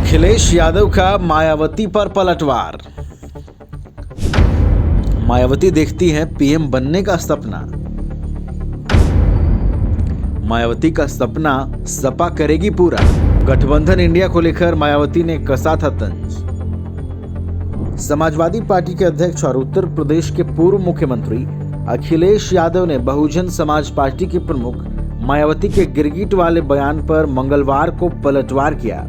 अखिलेश यादव का मायावती पर पलटवार। मायावती देखती हैं पीएम बनने का सपना। मायावती का सपना सपा करेगी पूरा। गठबंधन इंडिया को लेकर मायावती ने कसा था तंज। समाजवादी पार्टी के अध्यक्ष और उत्तर प्रदेश के पूर्व मुख्यमंत्री अखिलेश यादव ने बहुजन समाज पार्टी के प्रमुख मायावती के गिरगिट वाले बयान पर मंगलवार को पलटवार किया।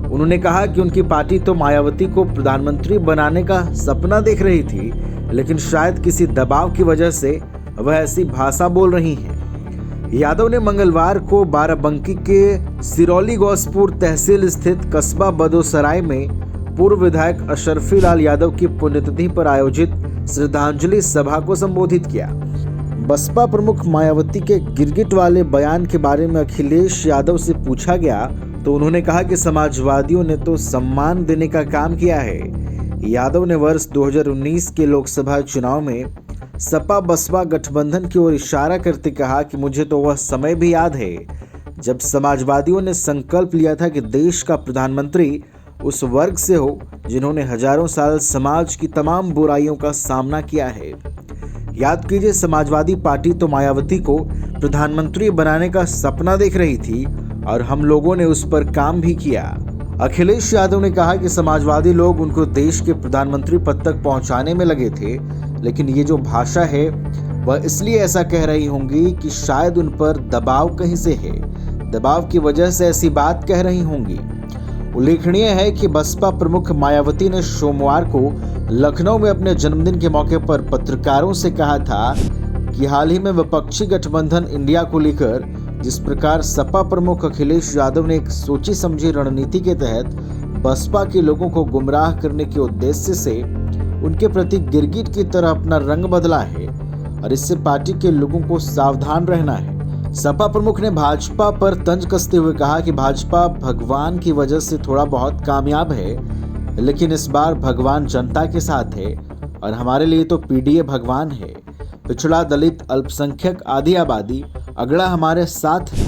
उन्होंने कहा कि उनकी पार्टी तो मायावती को प्रधानमंत्री बनाने का सपना देख रही थी, लेकिन शायद किसी दबाव की वजह से वह ऐसी भाषा बोल रही हैं। यादव ने मंगलवार को बाराबंकी के सिरौली गौसपुर तहसील स्थित कस्बा बदोसराय में पूर्व विधायक अशरफी लाल यादव की पुण्यतिथि पर आयोजित श्रद्धांजलि सभा को संबोधित किया। बसपा प्रमुख मायावती के गिरगिट वाले बयान के बारे में अखिलेश यादव से पूछा गया तो उन्होंने कहा कि समाजवादियों ने तो सम्मान देने का काम किया है। यादव ने वर्ष 2019 के लोकसभा चुनाव में सपा बसपा गठबंधन की ओर इशारा करते कहा कि मुझे तो वह समय भी याद है जब समाजवादियों ने संकल्प लिया था कि देश का प्रधानमंत्री उस वर्ग से हो जिन्होंने हजारों साल समाज की तमाम बुराइयों का सामना किया है। याद कीजिए, समाजवादी पार्टी तो मायावती को प्रधानमंत्री बनाने का सपना देख रही थी और हम लोगों ने उस पर काम भी किया। अखिलेश यादव ने कहा कि समाजवादी लोग उनको देश के प्रधानमंत्री पद तक पहुंचाने में लगे थे, लेकिन ये जो भाषा है वह इसलिए ऐसा कह रही होंगी कि शायद उन पर दबाव कहीं से है, दबाव की वजह से ऐसी बात कह रही होंगी। उल्लेखनीय है कि बसपा प्रमुख मायावती ने सोमवार को लखनऊ में अपने जन्मदिन के मौके पर पत्रकारों से कहा था कि हाल ही में विपक्षी गठबंधन इंडिया को लेकर जिस प्रकार सपा प्रमुख अखिलेश यादव ने एक सोची समझी रणनीति के तहत बसपा के लोगों को गुमराह करने के उद्देश्य से उनके प्रति गिरगिट की तरह अपना रंग बदला है और इससे पार्टी के लोगों को सावधान रहना है। सपा प्रमुख ने भाजपा पर तंज कसते हुए कहा कि भाजपा भगवान की वजह से थोड़ा बहुत कामयाब है, लेकिन इस बार भगवान जनता के साथ है और हमारे लिए तो पीडीए भगवान है। पिछड़ा, दलित, अल्पसंख्यक, आदि आबादी अगड़ा हमारे साथ है।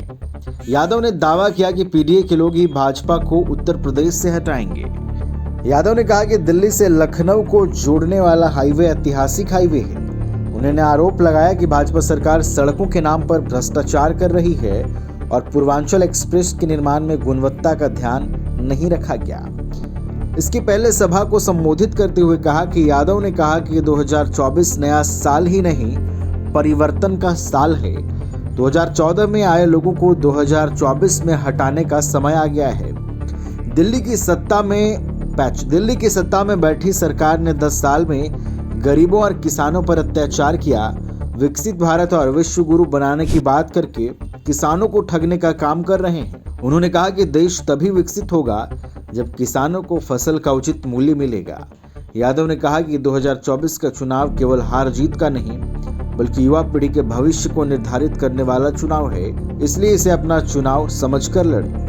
यादव ने दावा किया कि पीडीए के लोग ही भाजपा को उत्तर प्रदेश से हटाएंगे। यादव ने कहा कि दिल्ली से लखनऊ को जोड़ने वाला हाईवे ऐतिहासिक हाईवे है। उन्होंने आरोप लगाया कि भाजपा सरकार सड़कों के नाम पर भ्रष्टाचार कर रही है और पूर्वांचल एक्सप्रेस के निर्माण में गुणवत्ता का ध्यान नहीं रखा गया। इसके पहले सभा को संबोधित करते हुए कहा कि यादव ने कहा कि 2024 नया साल ही नहीं, परिवर्तन का साल है। 2014 में आए लोगों को 2024 में हटाने का समय आ गया है। दिल्ली की सत्ता में बैठी सरकार ने 10 साल में गरीबों और किसानों पर अत्याचार किया। विकसित भारत और विश्व गुरु बनाने की बात करके किसानों को ठगने का काम कर रहे हैं। उन्होंने कहा कि देश तभी विकसित होगा जब किसानों को फसल का उचित मूल्य मिलेगा। यादव ने कहा कि 2024 का चुनाव केवल हार जीत का नहीं, बल्कि युवा पीढ़ी के भविष्य को निर्धारित करने वाला चुनाव है, इसलिए इसे अपना चुनाव समझकर लड़ें।